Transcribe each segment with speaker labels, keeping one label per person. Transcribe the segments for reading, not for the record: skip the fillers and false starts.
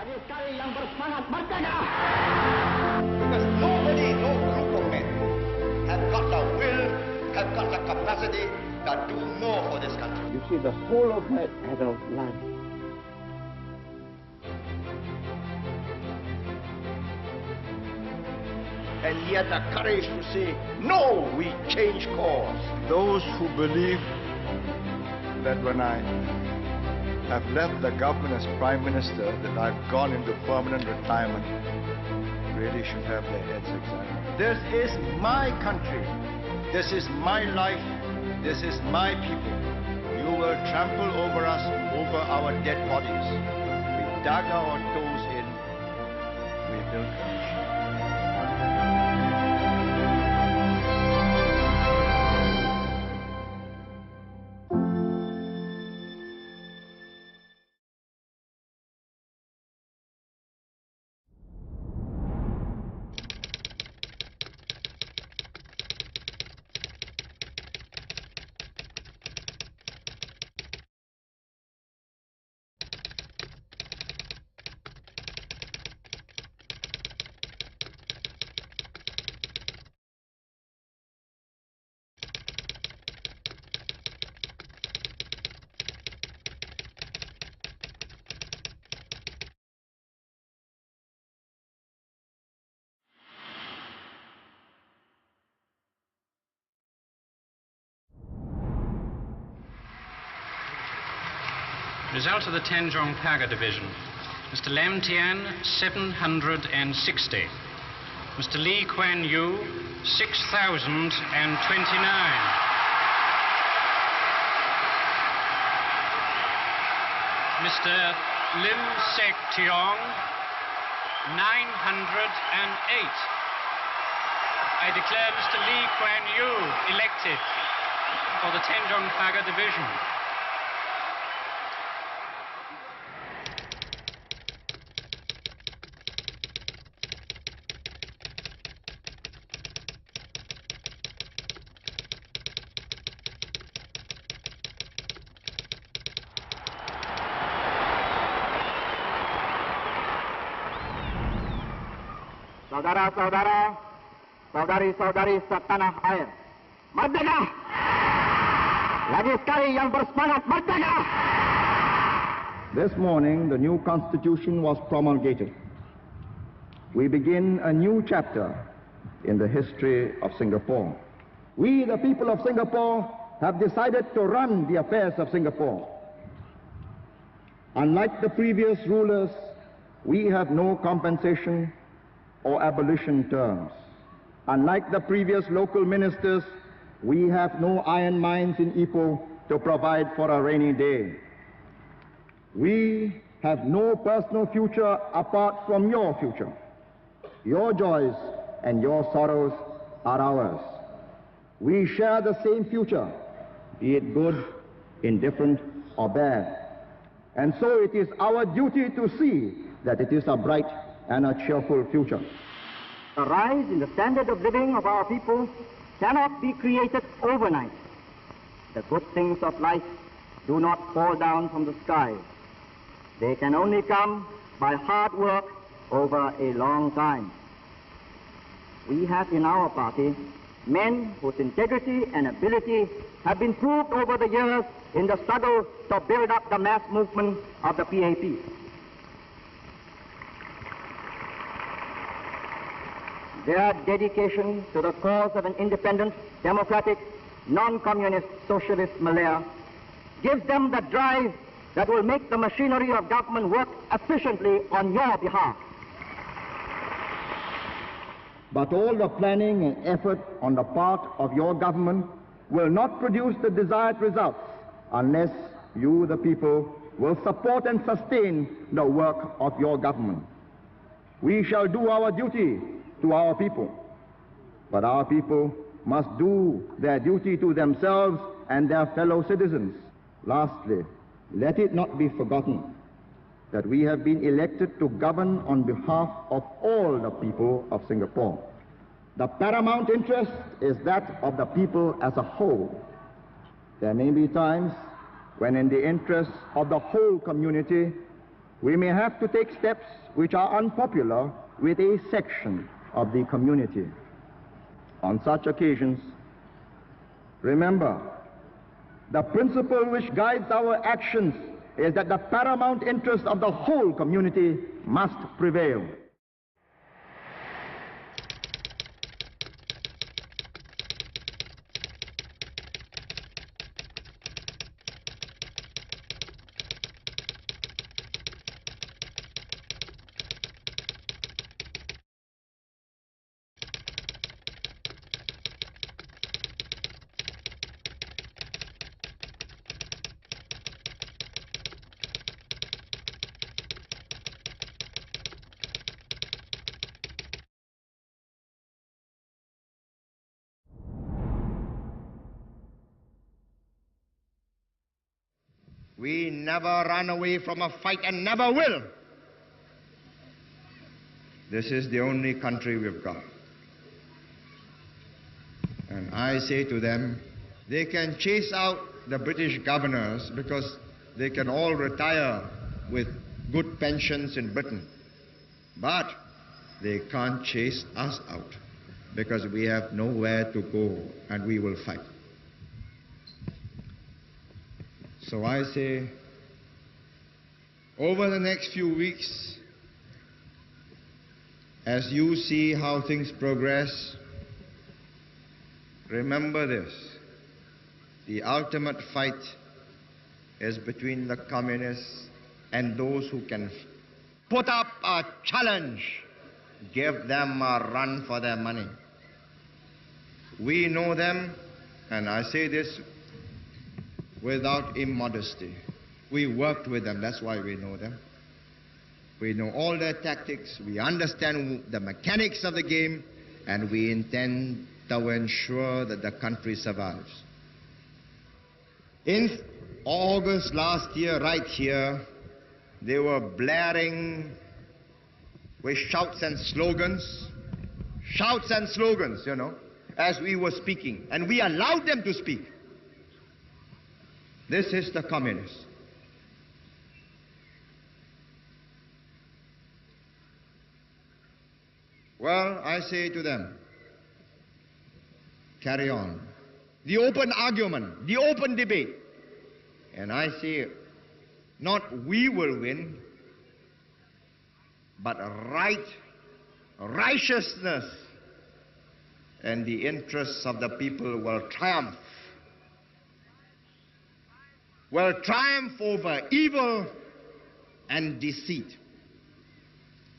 Speaker 1: Lagi sekali yang bersemangat merdeka.
Speaker 2: Because nobody, no group of men have got the will, have got the capacity to do more for this country.
Speaker 1: You see, the whole of that adult life.
Speaker 2: And he had the courage to say, no, we change course.
Speaker 3: Those who believe that when I have left the government as Prime Minister, that I've gone into permanent retirement, really should have their heads examined.
Speaker 2: This is my country. This is my life. This is my people. You will trample over us, over our dead bodies. We dug our toes in. We built a nation.
Speaker 4: Result of the Tanjong Pagar Division. Mr. Lam Tian, 760. Mr. Lee Kuan Yew, 6,029. Mr. Lim Sek Tiong, 908. I declare Mr. Lee Kuan Yew elected for the Tanjong Pagar Division.
Speaker 1: Saudara-saudara, saudari-saudari setanah air, merdeka! Lagi sekali yang bersemangat merdeka!
Speaker 5: This morning, the new constitution was promulgated. We begin a new chapter in the history of Singapore. We, the people of Singapore, have decided to run the affairs of Singapore. Unlike the previous rulers, we have no compensation or abolition terms. Unlike the previous local ministers, we have no iron mines in Ipoh to provide for a rainy day. We have no personal future apart from your future. Your joys and your sorrows are ours. We share the same future, be it good, indifferent, or bad. And so it is our duty to see that it is a bright and a cheerful future.
Speaker 1: The rise in the standard of living of our people cannot be created overnight. The good things of life do not fall down from the sky. They can only come by hard work over a long time. We have in our party men whose integrity and ability have been proved over the years in the struggle to build up the mass movement of the PAP. Their dedication to the cause of an independent, democratic, non-communist, socialist Malaya gives them the drive that will make the machinery of government work efficiently on your behalf.
Speaker 5: But all the planning and effort on the part of your government will not produce the desired results unless you, the people, will support and sustain the work of your government. We shall do our duty to our people, but our people must do their duty to themselves and their fellow citizens. Lastly, let it not be forgotten that we have been elected to govern on behalf of all the people of Singapore. The paramount interest is that of the people as a whole. There may be times when in the interest of the whole community, we may have to take steps which are unpopular with a section of the community. On such occasions, remember, the principle which guides our actions is that the paramount interest of the whole community must prevail.
Speaker 2: We never run away from a fight and never will. This is the only country we've got. And I say to them, they can chase out the British governors because they can all retire with good pensions in Britain. But they can't chase us out because we have nowhere to go and we will fight. So I say, over the next few weeks, as you see how things progress, remember this: the ultimate fight is between the communists and those who can put up a challenge, give them a run for their money. We know them, and I say this without immodesty. We worked with them, that's why we know them. We know all their tactics, we understand the mechanics of the game, and we intend to ensure that the country survives. In August last year, right here, they were blaring with shouts and slogans, you know, as we were speaking, and we allowed them to speak. This is the communists. Well, I say to them, carry on. The open argument, the open debate. And I say, not we will win, but righteousness and the interests of the people will triumph. Will triumph over evil and deceit,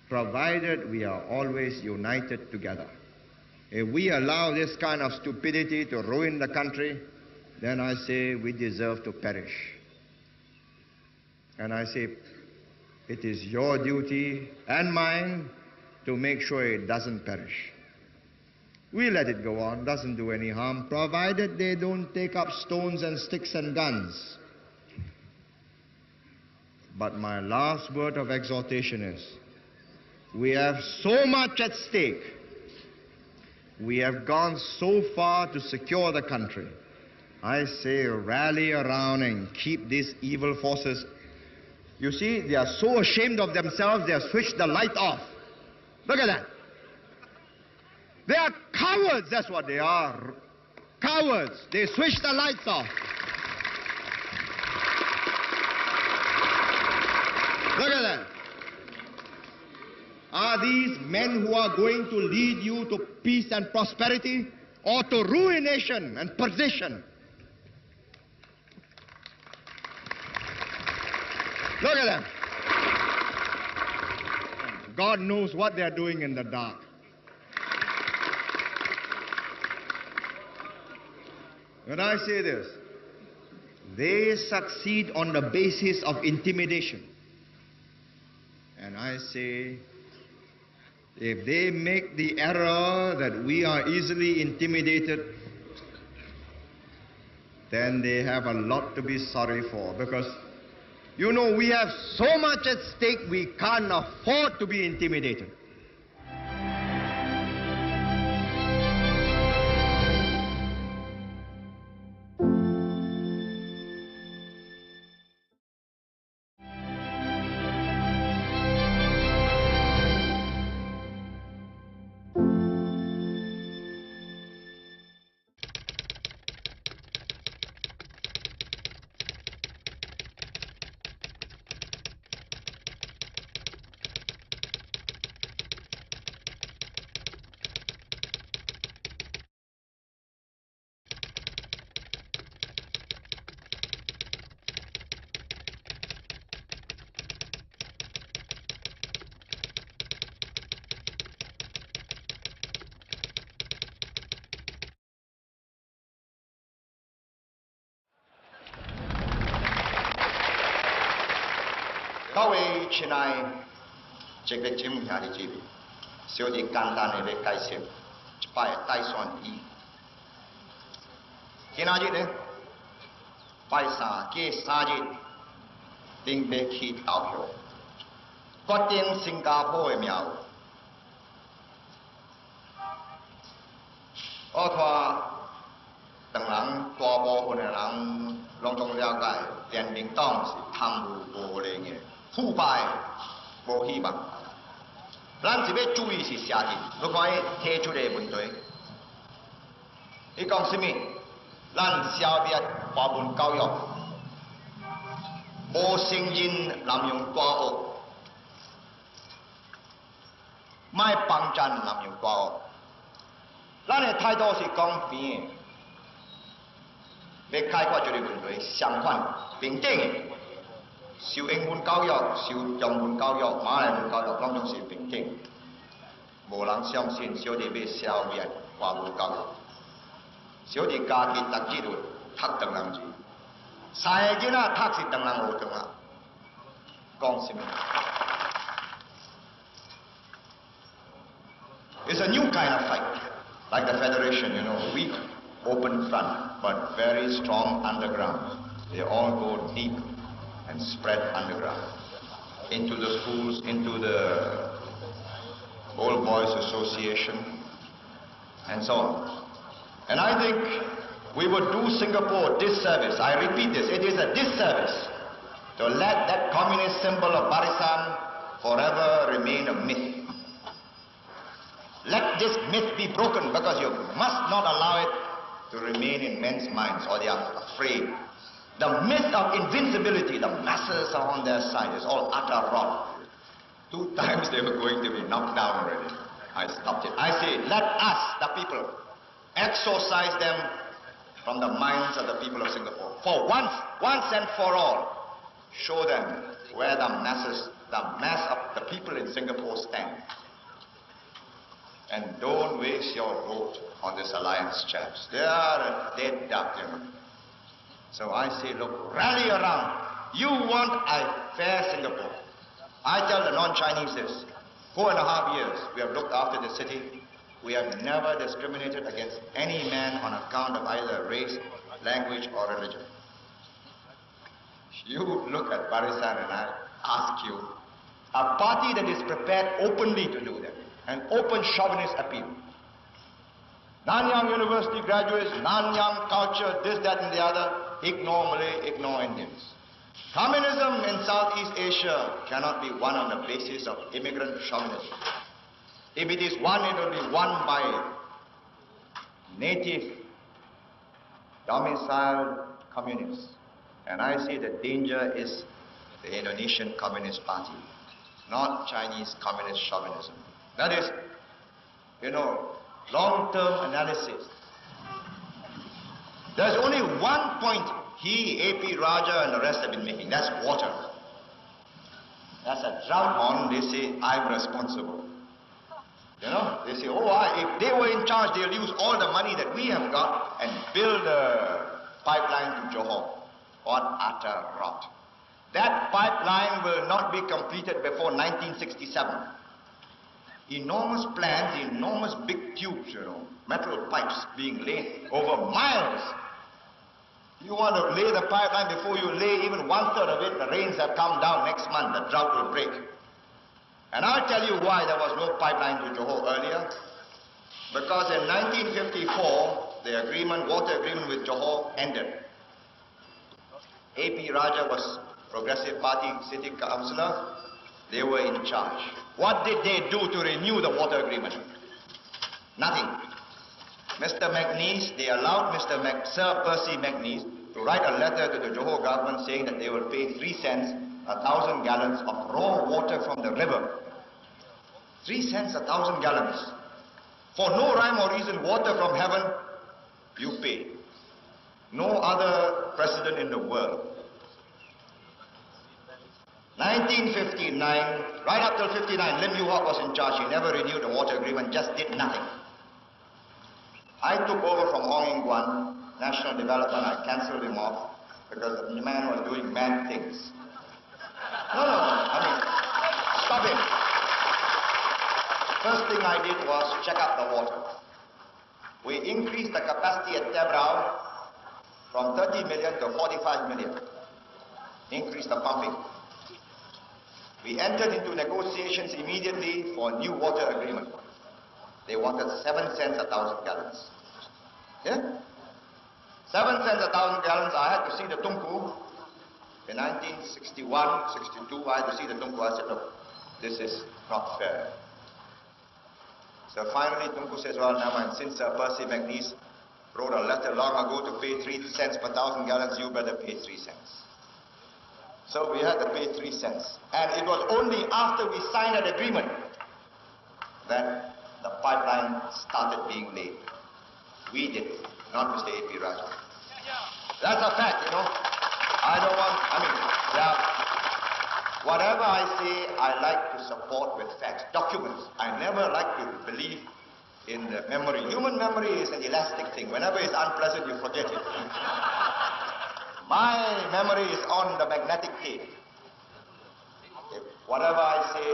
Speaker 2: provided we are always united together. If we allow this kind of stupidity to ruin the country, then I say we deserve to perish. And I say it is your duty and mine to make sure it doesn't perish. We let it go on, doesn't do any harm, provided they don't take up stones and sticks and guns. But my last word of exhortation is, we have so much at stake. We have gone so far to secure the country. I say rally around and keep these evil forces. You see, they are so ashamed of themselves, they have switched the light off. Look at that. They are cowards, that's what they are. Cowards. They switched the lights off. Look at that. Are these men who are going to lead you to peace and prosperity or to ruination and perdition? Look at them. God knows what they are doing in the dark. When I say this, they succeed on the basis of intimidation. And I say, if they make the error that we are easily intimidated, then they have a lot to be sorry for. Because, you know, we have so much at stake, we can't afford to be intimidated. 前来这个节目下的这边，小弟简单的来介绍一摆大选议。今仔日呢，拜3加3日，定要去投票，决定新加坡的命运。我看，人大部分的人拢总了解，联民党是贪污无能的，腐败无希望。咱是要注意是啥事？你看伊提出的问题，伊讲什么？咱消灭华文教育，无承认滥用大学，卖帮咱滥用大学。咱的态度是公平的，要解决这个问题，相反平等的。受英文教育、受中文教育、马来文教育，拢总是平等。无人相信小弟要消灭华文教育。小弟家己读纪律，读长人字，3个囡仔读是长人学长啊，讲什么 ？It's a new kind of fight, like the Federation, you know, weak open front, but very strong underground. They all go deep and spread underground into the schools, into the Old Boys Association, and so on. And I think we would do Singapore disservice. I repeat this, it is a disservice to let that communist symbol of Barisan forever remain a myth. Let this myth be broken, because you must not allow it to remain in men's minds, or they are afraid. The myth of invincibility, the masses are on their side, is all utter rot. 2 times they were going to be knocked down already. I stopped it. I say, let us, the people, exorcise them from the minds of the people of Singapore. For once and for all, show them where the mass of the people in Singapore stand. And don't waste your vote on this alliance, chaps. They are a dead duck, you know. So I say, look, rally around. You want a fair Singapore. I tell the non-Chinese this. 4.5 years we have looked after the city. We have never discriminated against any man on account of either race, language, or religion. You look at Barisan and I ask you, a party that is prepared openly to do that, an open chauvinist appeal. Nanyang University graduates, Nanyang culture, this, that, and the other, ignore Malay, ignore Indians. Communism in Southeast Asia cannot be won on the basis of immigrant chauvinism. If it is won, it will be won by native, domiciled communists. And I see the danger is the Indonesian Communist Party, not Chinese communist chauvinism. That is, you know, long-term analysis. There's only one point he, A.P. Raja, and the rest have been making. That's water. That's a drought on, they say, I'm responsible. You know, they say, oh, if they were in charge, they'll use all the money that we have got and build a pipeline to Johor. What utter rot. That pipeline will not be completed before 1967. Enormous plans, enormous big tubes, you know, metal pipes being laid over miles. You want to lay the pipeline, before you lay even 1/3 of it, the rains have come down next month, the drought will break. And I'll tell you why there was no pipeline to Johor earlier. Because in 1954, the agreement, water agreement with Johor ended. A.P. Raja was Progressive Party city councillor. They were in charge. What did they do to renew the water agreement? Nothing. Mr. McNeice, they allowed Sir Percy McNeice to write a letter to the Johor government saying that they will pay 3 cents 1,000 gallons of raw water from the river. 3 cents 1,000 gallons. For no rhyme or reason, water from heaven, you pay. No other precedent in the world. 1959, right up till 59, Lim Yew Hock was in charge. He never renewed the water agreement, just did nothing. I took over from Ong Eng Guan, National Development. I cancelled him off because the man was doing mad things. No, I mean, stop him. First thing I did was check up the water. We increased the capacity at Tebrau from 30 million to 45 million. Increased the pumping. We entered into negotiations immediately for a new water agreement. They wanted 7 cents a thousand gallons. Yeah? 7 cents a thousand gallons. I had to see the Tunku. In 1961, 62, I had to see the Tunku. I said, look, this is not fair. So finally, Tunku says, well, never mind. Since Percy McNeice wrote a letter long ago to pay 3 cents per thousand gallons, you better pay 3 cents. So we had to pay 3 cents. And it was only after we signed an agreement that the pipeline started being laid. We did, not Mr. A.P. Raju. That's a fact, you know. I don't want, whatever I say, I like to support with facts, documents. I never like to believe in the memory. Human memory is an elastic thing. Whenever it's unpleasant, you forget it. My memory is on the magnetic tape. If whatever I say,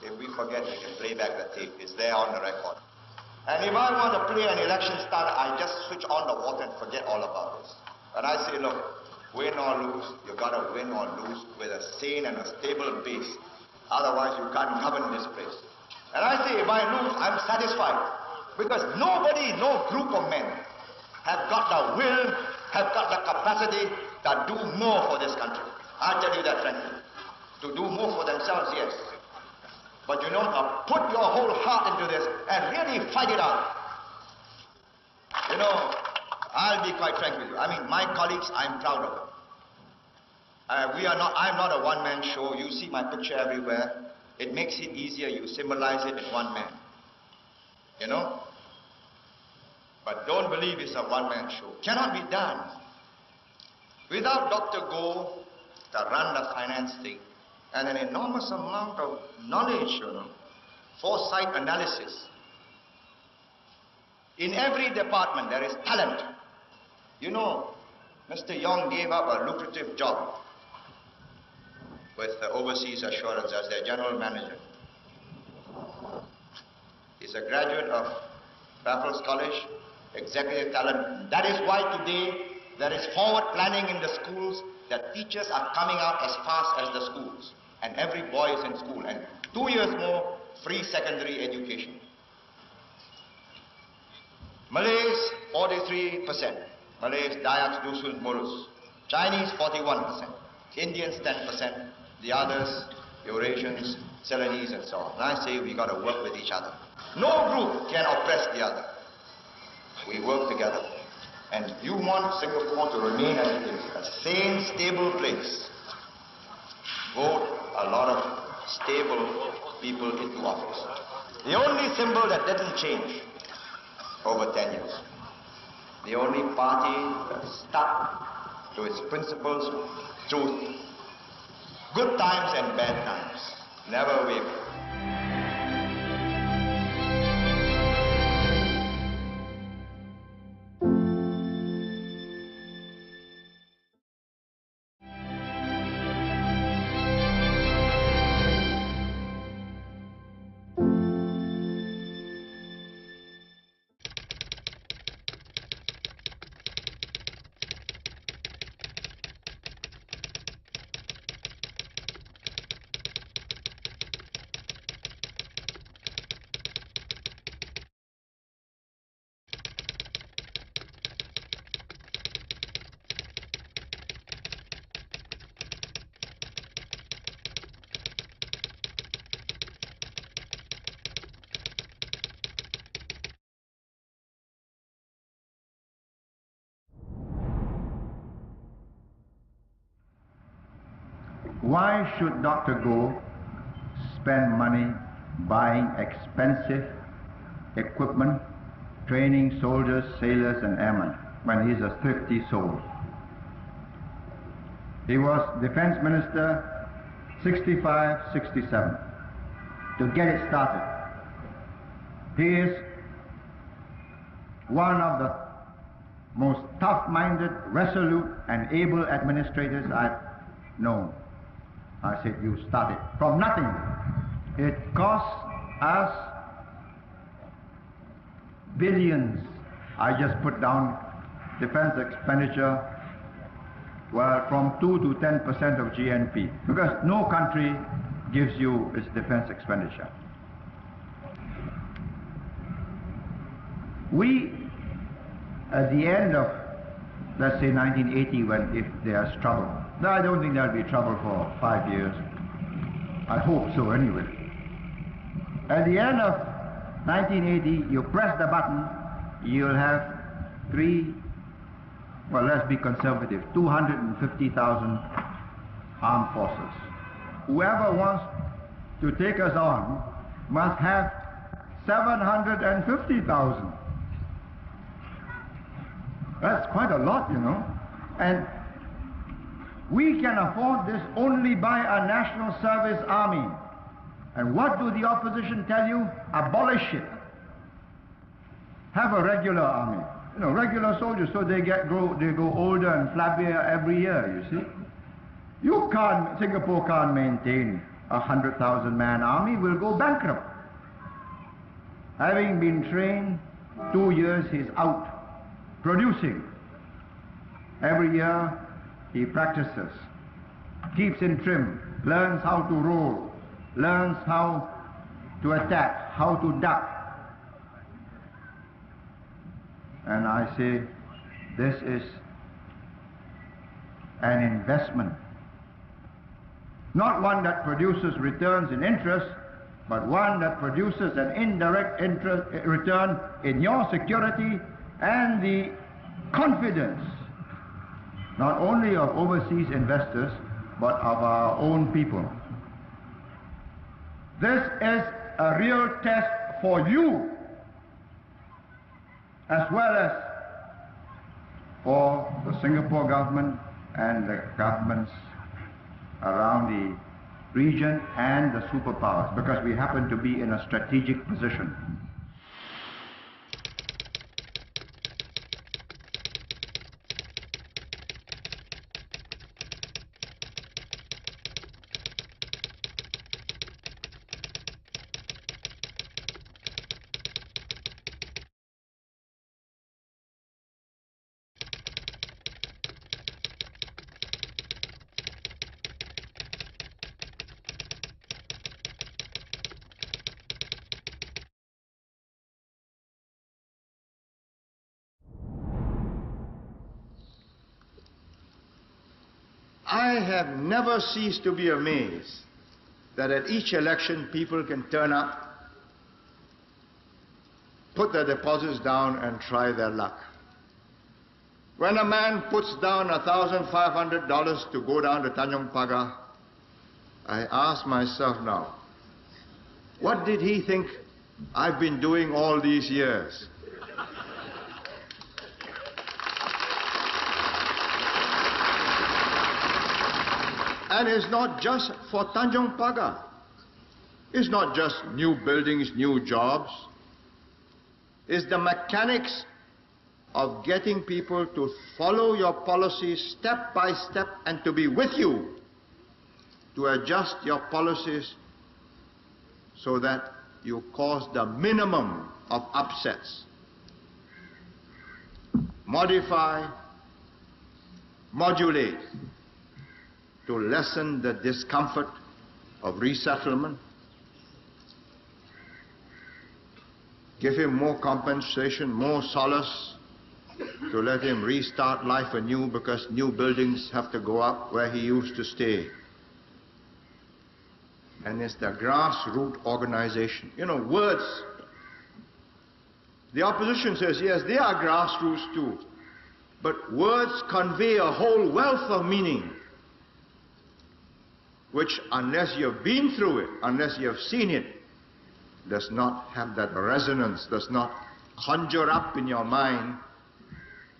Speaker 2: if we forget, we can play back the tape. It's there on the record. And if I want to play an election stunt, I just switch on the water and forget all about this. And I say, look, win or lose, you got to win or lose with a sane and a stable base. Otherwise, you can't govern this place. And I say, if I lose, I'm satisfied. Because nobody, no group of men have got the will, have got the capacity to do more for this country. I'll tell you that frankly. To do more for themselves, yes. But you know, put your whole heart into this and really fight it out. You know, I'll be quite frank with you. I mean, my colleagues, I'm proud of them. I'm not a one-man show. You see my picture everywhere. It makes it easier. You symbolize it in one man. You know? But don't believe it's a one-man show. Cannot be done. Without Dr. Goh to run the finance thing, and an enormous amount of knowledge, you know, foresight analysis. In every department, there is talent. You know, Mr. Yong gave up a lucrative job with Overseas Assurance as their general manager. He's a graduate of Raffles College, executive talent. That is why today there is forward planning in the schools. That teachers are coming out as fast as the schools. And every boy is in school. And 2 years more, free secondary education. Malays, 43%. Malays, Dayaks, Dusun, Murus. Chinese, 41%. Indians, 10%. The others, Eurasians, Ceylonese, and so on. And I say we got to work with each other. No group can oppress the other. We work together. And you want Singapore to remain as it is, a sane, stable place. Vote a lot of stable people into office. The only symbol that didn't change over 10 years. The only party that stuck to its principles, truth, good times and bad times, never wavered.
Speaker 5: Why should Dr. Goh spend money buying expensive equipment, training soldiers, sailors and airmen when he's a thrifty soul? He was defense minister 65, 67 to get it started. He is one of the most tough-minded, resolute and able administrators I've known.
Speaker 3: I said, you start it from nothing. It costs us billions. I just put down defense expenditure, well, from 2 to 10% of GNP, because no country gives you its defense expenditure. We, at the end of, let's say 1980, when if there's trouble, no, I don't think there'll be trouble for 5 years. I hope so anyway. At the end of 1980, you press the button, you'll have well, let's be conservative, 250,000 armed forces. Whoever wants to take us on must have 750,000. That's quite a lot, you know. And we can afford this only by a national service army. And what do the opposition tell you? Abolish it. Have a regular army. You know, regular soldiers, so they go older and flabbier every year, you see. Singapore can't maintain a 100,000 man army, will go bankrupt. Having been trained 2 years, he's out, producing. Every year, he practices, keeps in trim, learns how to roll, learns how to attack, how to duck. And I say, this is an investment. Not one that produces returns in interest, but one that produces an indirect return in your security and the confidence, not only of overseas investors, but of our own people. This is a real test for you, as well as for the Singapore government and the governments around the region and the superpowers, because we happen to be in a strategic position. I have never ceased to be amazed that at each election people can turn up, put their deposits down and try their luck. When a man puts down $1,500 to go down to Tanjong Pagar, I ask myself now, what did he think I've been doing all these years? And it's not just for Tanjong Pagar. It's not just new buildings, new jobs. It's the mechanics of getting people to follow your policies step by step and to be with you, to adjust your policies so that you cause the minimum of upsets. Modify, modulate, to lessen the discomfort of resettlement, give him more compensation, more solace, to let him restart life anew because new buildings have to go up where he used to stay. And it's the grassroots organization. You know, words. The opposition says, yes, they are grassroots too. But words convey a whole wealth of meaning, which, unless you've been through it, unless you have seen it, does not have that resonance, does not conjure up in your mind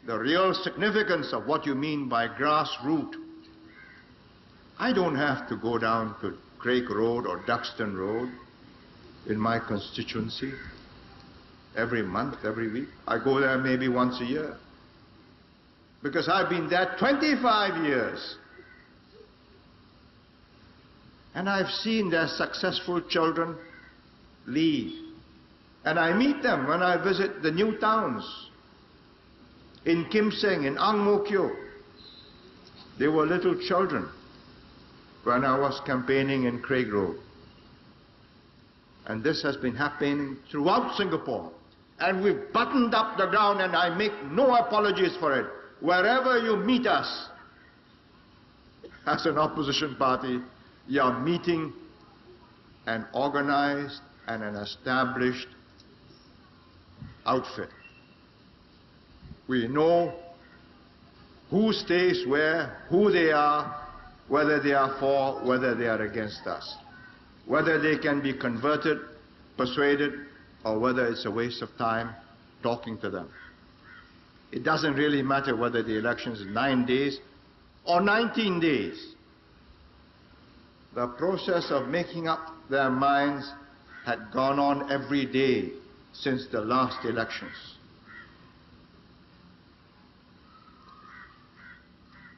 Speaker 3: the real significance of what you mean by grassroots. I don't have to go down to Craig Road or Duxton Road in my constituency every month, every week. I go there maybe once a year, because I've been there 25 years.
Speaker 2: And I've seen their successful children leave. And I meet them when I visit the new towns. In Kim Seng, in Ang Mo Kio. They were little children when I was campaigning in Craig Road. And this has been happening throughout Singapore. And we've buttoned up the ground, and I make no apologies for it. Wherever you meet us, as an opposition party, you are meeting an organized and an established outfit. We know who stays where, who they are, whether they are for, whether they are against us, whether they can be converted, persuaded, or whether it's a waste of time talking to them. It doesn't really matter whether the election is 9 days or 19 days. The process of making up their minds had gone on every day since the last elections.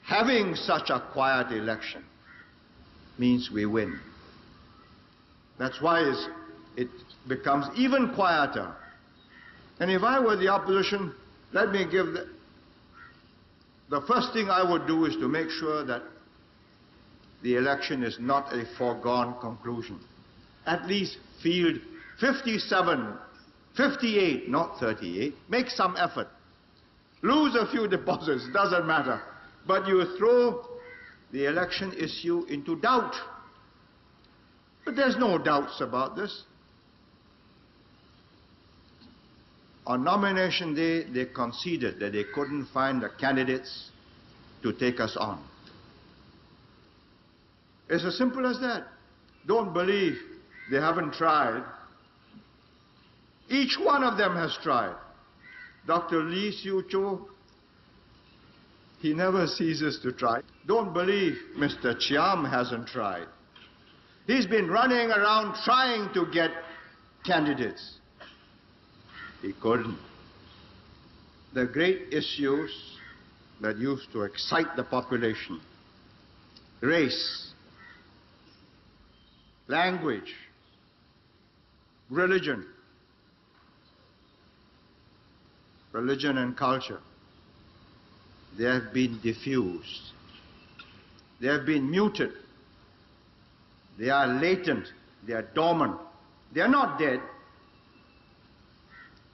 Speaker 2: Having such a quiet election means we win. That's why it becomes even quieter. And if I were the opposition, let me give the first thing I would do is to make sure that the election is not a foregone conclusion. At least field 57, 58, not 38. Make some effort. Lose a few deposits, doesn't matter. But you throw the election issue into doubt. But there's no doubts about this. On nomination day, they conceded that they couldn't find the candidates to take us on. It's as simple as that. Don't believe they haven't tried. Each one of them has tried. Dr. Lee Siu Cho, he never ceases to try. Don't believe Mr. Chiam hasn't tried. He's been running around trying to get candidates. He couldn't. The great issues that used to excite the population, race, language, religion and culture, they have been diffused. They have been muted. They are latent. They are dormant. They are not dead.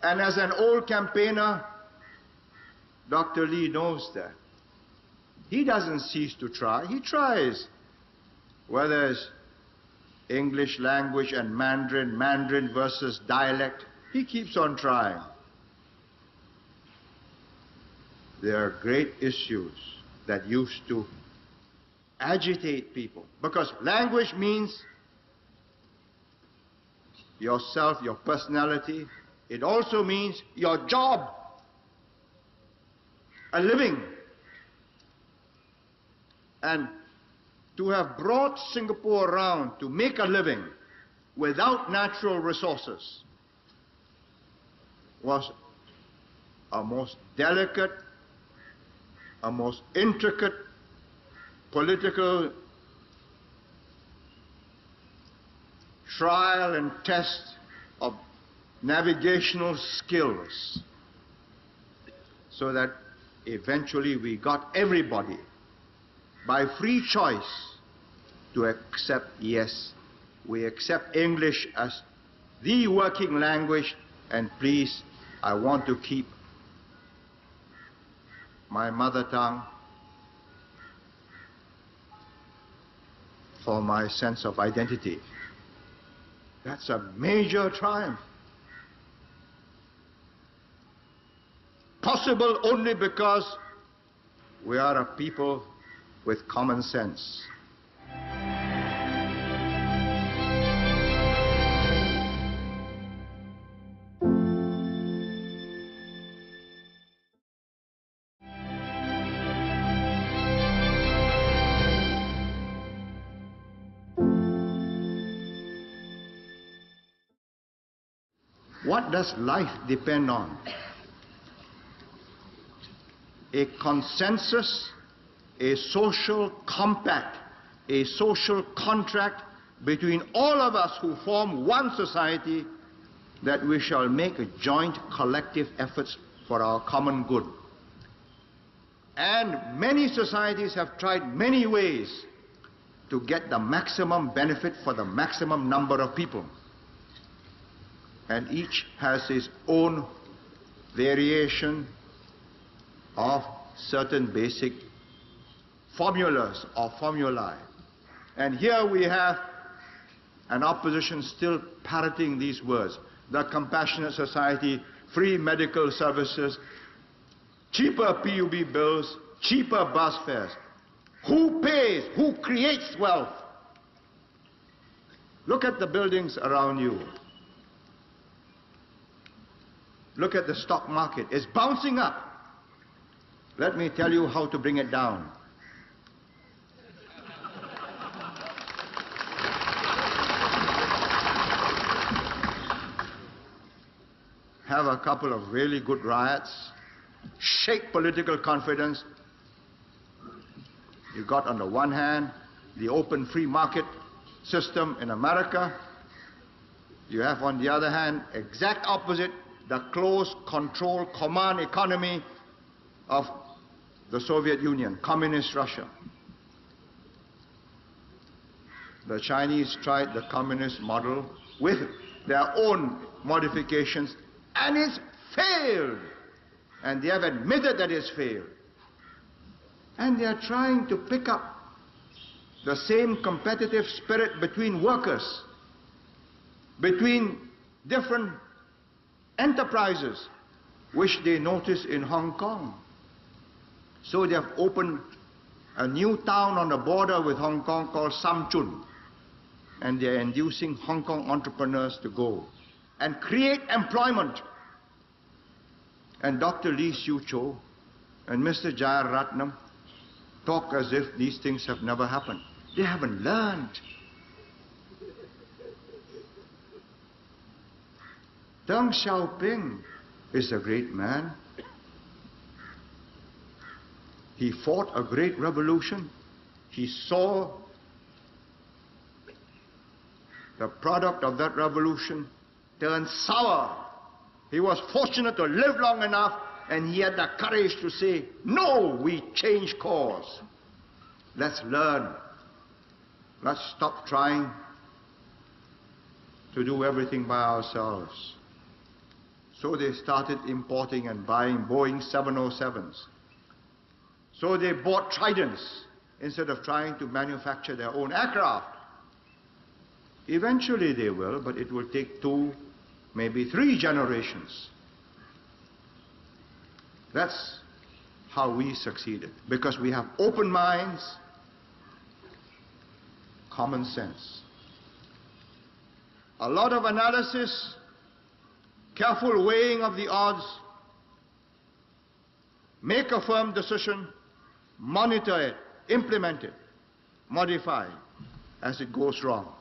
Speaker 2: And as an old campaigner, Dr. Lee knows that. He doesn't cease to try. He tries. Whether it's English language and Mandarin, Mandarin versus dialect, he keeps on trying. There are great issues that used to agitate people, because language means yourself, your personality. It also means your job, a living. And to have brought Singapore around to make a living without natural resources was a most delicate, a most intricate political trial and test of navigational skills, so that eventually we got everybody by free choice to accept, yes, we accept English as the working language, and please, I want to keep my mother tongue for my sense of identity. That's a major triumph. Possible only because we are a people with common sense. What does life depend on? A consensus, a social compact, a social contract between all of us who form one society, that we shall make a joint collective efforts for our common good. And many societies have tried many ways to get the maximum benefit for the maximum number of people. And each has its own variation of certain basic formulas or formulae. And here we have an opposition still parroting these words: the compassionate society, free medical services, cheaper PUB bills, cheaper bus fares. Who pays? Who creates wealth? Look at the buildings around you. Look at the stock market. It's bouncing up. Let me tell you how to bring it down. Have a couple of really good riots, shake political confidence. You got on the one hand the open free market system in America. You have on the other hand, exact opposite, the closed control command economy of the Soviet Union, communist Russia. The Chinese tried the communist model with their own modifications, and it's failed. And they have admitted that it's failed. And they are trying to pick up the same competitive spirit between workers, between different enterprises, which they notice in Hong Kong. So they have opened a new town on the border with Hong Kong called Sam Chun. And they are inducing Hong Kong entrepreneurs to go and create employment. And Dr. Lee Siew Cho and Mr. Jayaratnam talk as if these things have never happened. They haven't learned. Deng Xiaoping is a great man. He fought a great revolution. He saw the product of that revolution turn sour. He was fortunate to live long enough, and he had the courage to say, no, we change course. Let's learn. Let's stop trying to do everything by ourselves. So they started importing and buying Boeing 707s. So they bought Tridents instead of trying to manufacture their own aircraft. Eventually they will, but it will take 2, maybe 3 generations. That's how we succeeded, because we have open minds, common sense, a lot of analysis, careful weighing of the odds, make a firm decision, monitor it, implement it, modify as it goes wrong.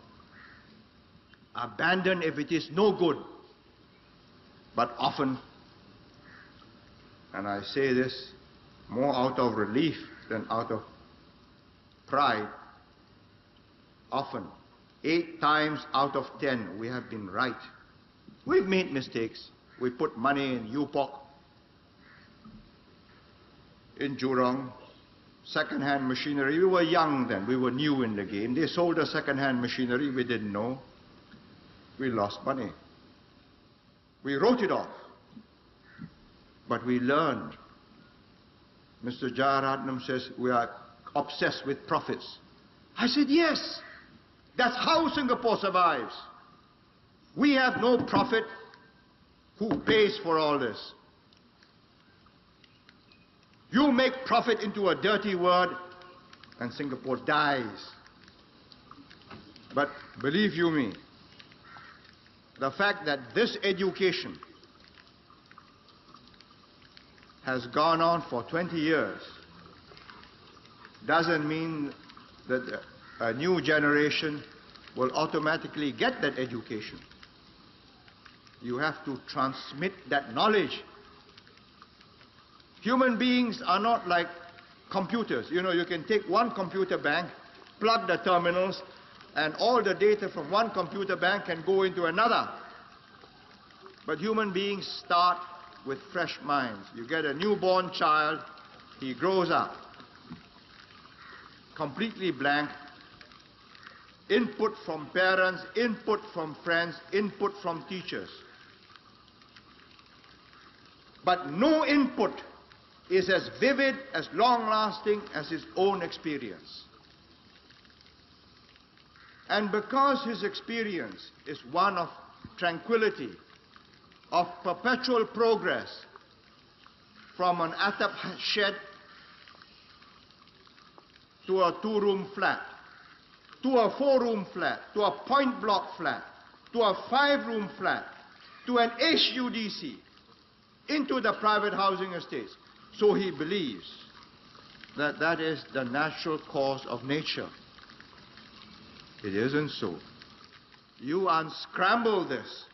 Speaker 2: Abandon if it is no good. But often, and I say this more out of relief than out of pride, often, 8 times out of 10, we have been right. We've made mistakes. We put money in UPOC, in Jurong, second-hand machinery. We were young then. We were new in the game. They sold us second-hand machinery. We didn't know. We lost money. We wrote it off. But we learned. Mr. Jayaratnam says we are obsessed with profits. I said, yes. That's how Singapore survives. We have no profit. Who pays for all this? You make profit into a dirty word, and Singapore dies. But believe you me, the fact that this education has gone on for 20 years doesn't mean that a new generation will automatically get that education. You have to transmit that knowledge. Human beings are not like computers. You know, you can take one computer bank, plug the terminals, and all the data from one computer bank can go into another. But human beings start with fresh minds. You get a newborn child, he grows up completely blank. Input from parents, input from friends, input from teachers. But no input is as vivid, as long-lasting as his own experience. And because his experience is one of tranquility, of perpetual progress, from an atap shed to a 2-room flat, to a 4-room flat, to a point block flat, to a 5-room flat, to an HUDC, into the private housing estates. So he believes that that is the natural course of nature. It isn't so. You unscramble this.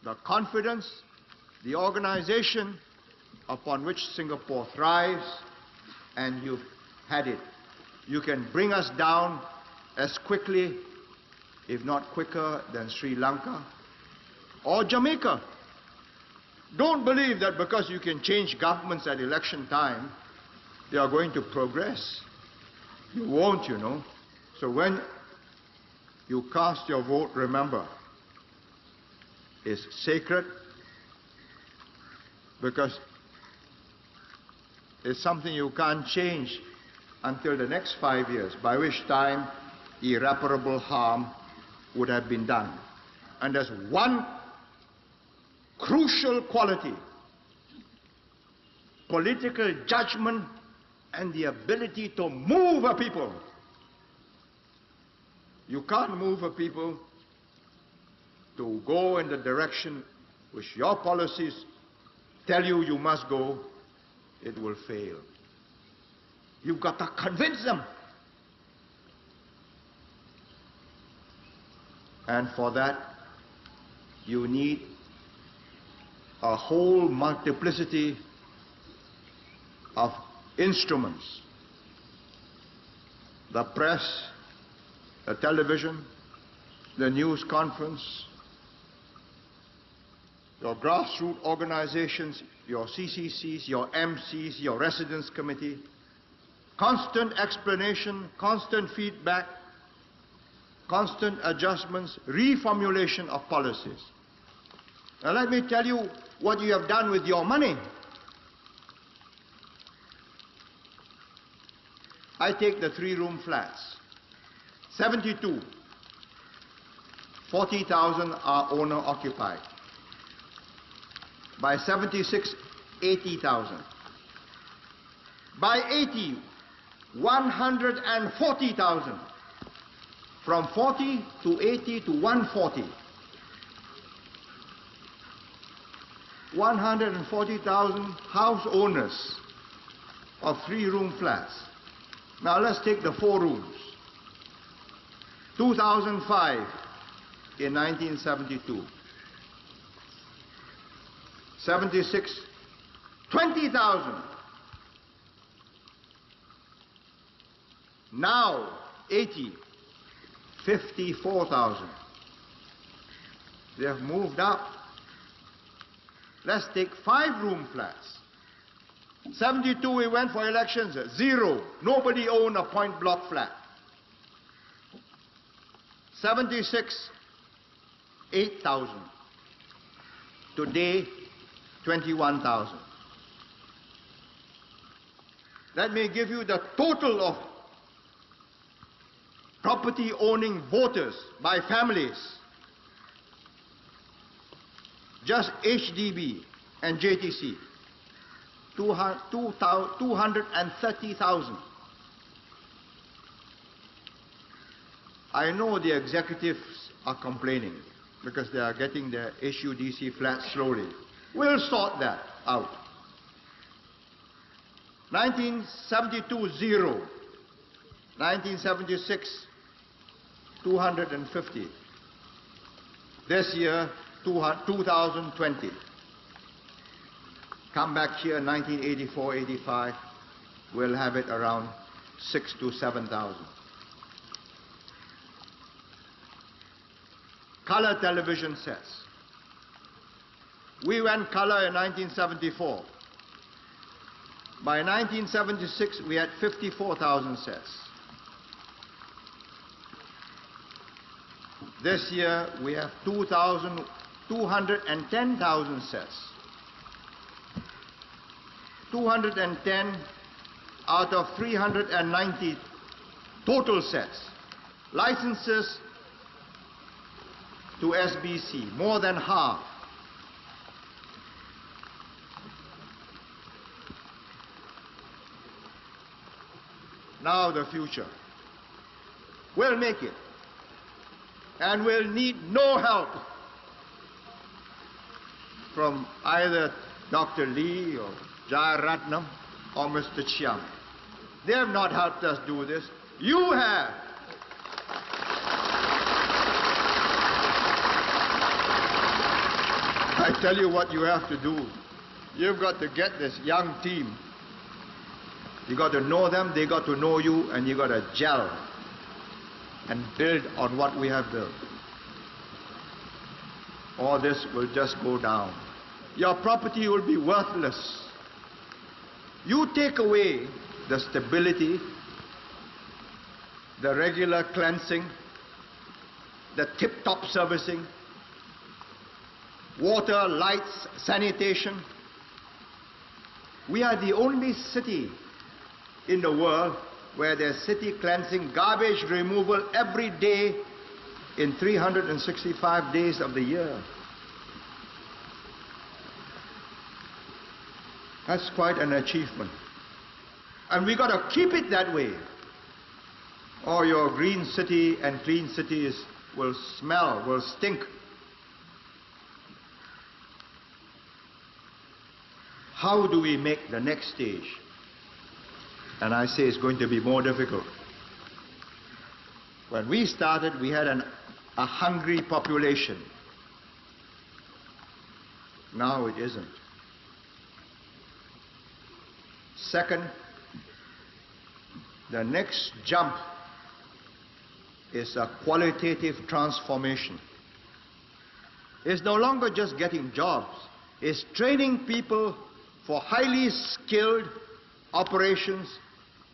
Speaker 2: The confidence, the organization upon which Singapore thrives, and you've had it. You can bring us down as quickly, if not quicker, than Sri Lanka or Jamaica. Don't believe that because you can change governments at election time, they are going to progress. You won't, you know. So when you cast your vote, remember, it's sacred because it's something you can't change until the next 5 years, by which time irreparable harm would have been done. And there's one crucial quality: political judgment and the ability to move a people. You can't move a people to go in the direction which your policies tell you you must go. It will fail. You've got to convince them. And for that, you need a whole multiplicity of instruments. The press, the television, the news conference, your grassroots organizations, your CCCs, your MCs, your residence committee, constant explanation, constant feedback, constant adjustments, reformulation of policies. Now let me tell you what you have done with your money. I take the 3-room flats. 72. 40,000 are owner occupied. By 76, 80,000. By 80, 140,000. From 40 to 80 to 140. 140,000 house owners of 3-room flats. Now let's take the 4 rooms. 2005 in 1972. 76, 20,000. Now 80, 54,000. They have moved up. Let's take 5-room flats. 72 we went for elections, 0. Nobody owned a point block flat. 76, 8,000. Today, 21,000. Let me give you the total of property owning voters by families. Just HDB and JTC, 230,000. I know the executives are complaining because they are getting their HUDC flats slowly. We'll sort that out. 1972, 0. 1976, 250. This year, 2020. Come back here, 1984, 85, we'll have it around 6,000 to 7,000. color television sets. We went color in 1974. By 1976, we had 54,000 sets. This year, we have 210,000 sets. 210 out of 390 total sets. Licenses to SBC, more than half. Now the future. We'll make it. And we'll need no help from either Dr. Lee or Jayaratnam or Mr. Chiang. They have not helped us do this. You have. I tell you what you have to do. You've got to get this young team. You got to know them, they got to know you, and you got to gel and build on what we have built. All this will just go down. Your property will be worthless. You take away the stability, the regular cleansing, the tip-top servicing, water, lights, sanitation. We are the only city in the world where there's city cleansing, garbage removal every day in 365 days of the year. That's quite an achievement. And we got to keep it that way, or your green city and clean cities will smell, will stink. How do we make the next stage? And I say it's going to be more difficult. When we started, we had a hungry population. Now it isn't. Second, the next jump is a qualitative transformation. It's no longer just getting jobs. It's training people for highly skilled operations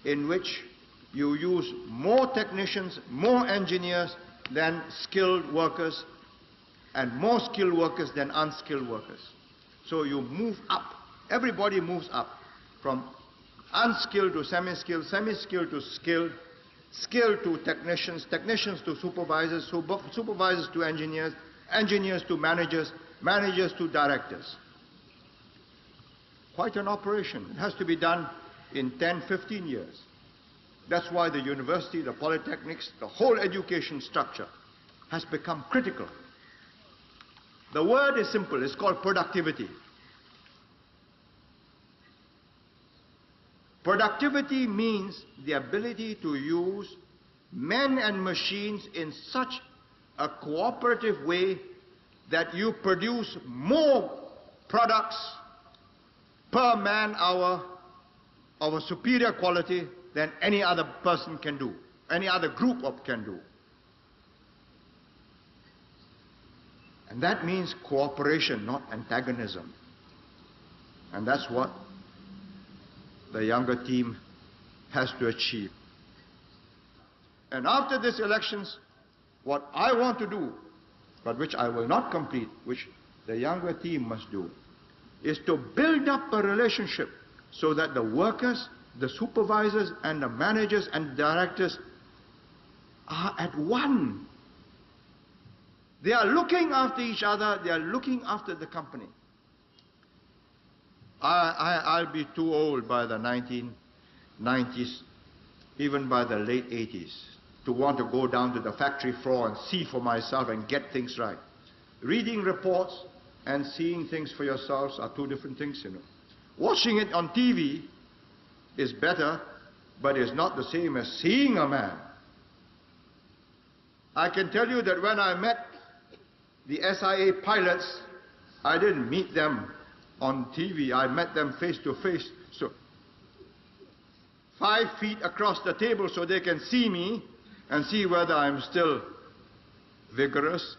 Speaker 2: in which you use more technicians, more engineers than skilled workers, and more skilled workers than unskilled workers. So you move up. Everybody moves up from unskilled to semi-skilled, semi-skilled to skilled, skilled to technicians, technicians to supervisors, supervisors to engineers, engineers to managers, managers to directors. Quite an operation. It has to be done in 10, 15 years. That's why the university, the polytechnics, the whole education structure has become critical. The word is simple. It's called productivity. Productivity means the ability to use men and machines in such a cooperative way that you produce more products per man hour of a superior quality than any other person can do, any other group can do. And that means cooperation, not antagonism. And that's what the younger team has to achieve. And after these elections, what I want to do, but which I will not complete, which the younger team must do, is to build up a relationship so that the workers, the supervisors, and the managers and directors are at one. They are looking after each other, they are looking after the company. I'll be too old by the 1990s, even by the late 80s, to want to go down to the factory floor and see for myself and get things right. Reading reports and seeing things for yourselves are two different things, you know. Watching it on TV is better, but it's not the same as seeing a man. I can tell you that when I met the SIA pilots, I didn't meet them on TV, I met them face to face. So 5 feet across the table so they can see me and see whether I'm still vigorous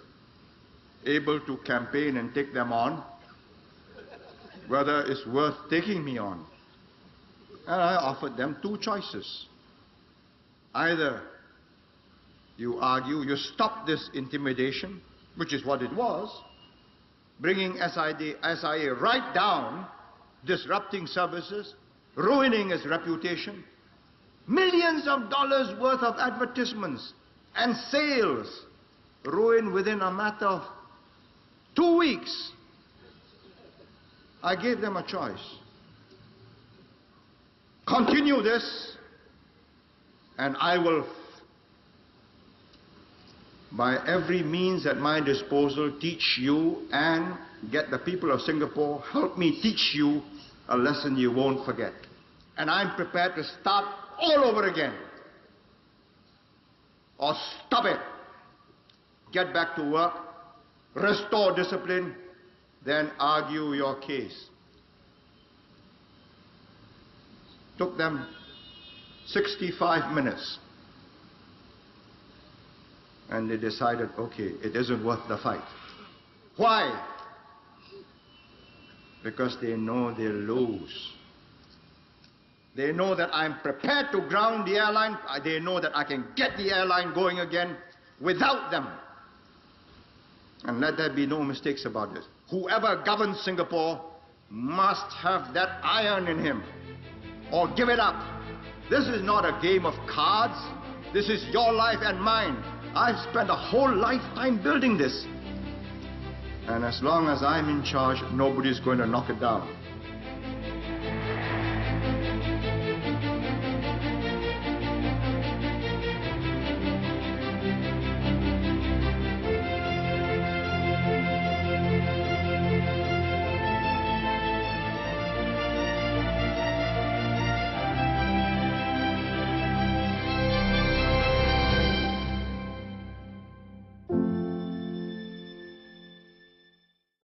Speaker 3: able to campaign and take them on, whether it's worth taking me on. And I offered them two choices. Either you argue, you stop this intimidation, which is what it was, bringing SIA right down, disrupting services, ruining its reputation, millions of dollars worth of advertisements and sales ruined within a matter of 2 weeks. I gave them a choice. Continue this, and I will, by every means at my disposal, teach you and get the people of Singapore, help me teach you a lesson you won't forget. And I'm prepared to start all over again. Or stop it. Get back to work, restore discipline, then argue your case. Took them 65 minutes. And they decided, okay, it isn't worth the fight. Why? Because they know they'll lose. They know that I'm prepared to ground the airline. They know that I can get the airline going again without them. And let there be no mistakes about this. Whoever governs Singapore must have that iron in him, or give it up. This is not a game of cards. This is your life and mine. I've spent a whole lifetime building this. And as long as I'm in charge, nobody's going to knock it down.